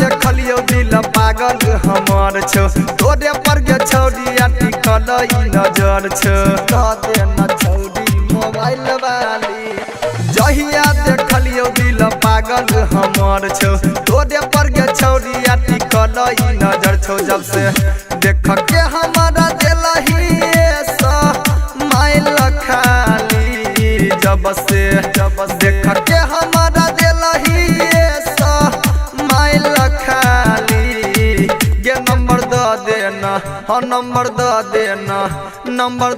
देखलियो दिल पागल हमार छो तोरे पर के छौड़ी टिकल नजर छो दे न छौड़ी मोबाइल वाली जहिया देखलियो दिल पागल हमार छो तोरे पर के छौड़ी टिकल नजर छो जब से देख के हमारा दिलही माइल खाली जब से देख के हमारा दिलही माइल खाली ये नंबर द देना हाँ नंबर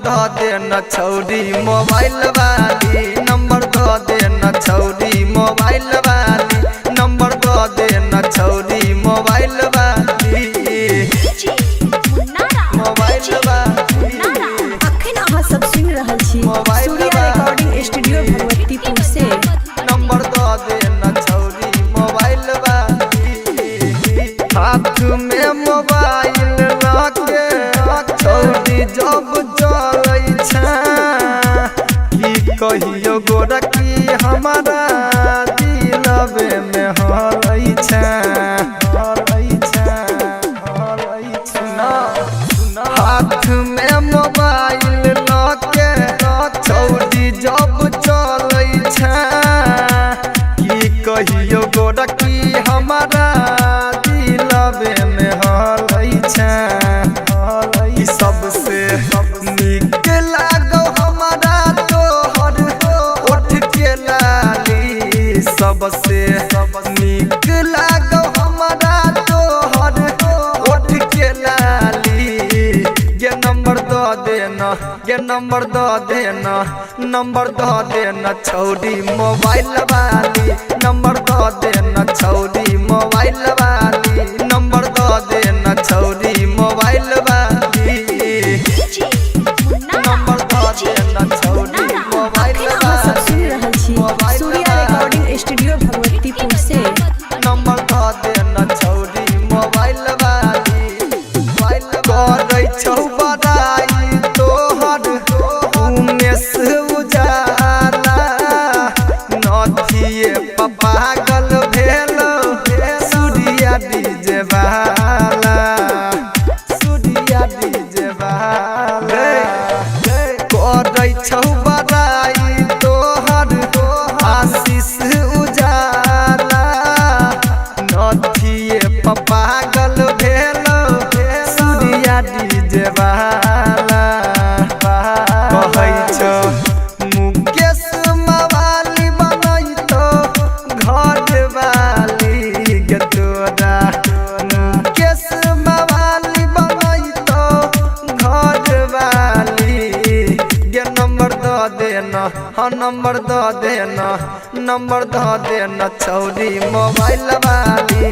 द देना छौड़ी मोबाइल वाली नंबर द देना छौड़ी मोबाइल वाली नंबर द देना छौड़ी मोबाइल वाली मोबाइल वाली अखन अहाँ सब सुन रहल छी सूर्या रिकॉर्डिंग स्टूडियो भगवतीपुर से नंबर द देना छौड़ी मोबाइल वाली हाथ में मोबाइल लाके छौड़ी जब चलै छै की कहियो गोरकी हमारा दिलवे में हलै छै हाथ में मोबाइल लाके छौड़ी जब चलै छै की कहियो गोरकी हमारा दिलवे में हलै छै सबसे नीक लागो हमारा तोहर ओठ के लाली सबसे नीक लागो हमारा तोहर ओठ के लाली ये नंबर द देना ये नंबर द देना छौड़ी मोबाइल वाली नंबर द देना छौड़ी मोबाइल वाली नंबर द देना छौड़ी मोबाइल वाली नंबर द देना छौड़ी मोबाइल अखन अहाँ सब सुन रहल छी वाली सूर्या रिकॉर्डिंग स्टूडियो भगवतीपुर से नंबर द देना छौड़ी मोबाइल वाली करै छौ बड़ाई तोहर उमेश उजाला नथिए पागल भेल सूर्या डीजे वाला करै छौ बड़ाई तोहर आशीष उजाला नथिए पागल भेल सूर्या डीजे वाला कहै छौ मुकेश मवाली बनैतो घर वाली गे तोरा मुकेश मवाली बनैतो घर वाली गे नंबर द देना हाँ नंबर द देना छौड़ी मोबाइल वाली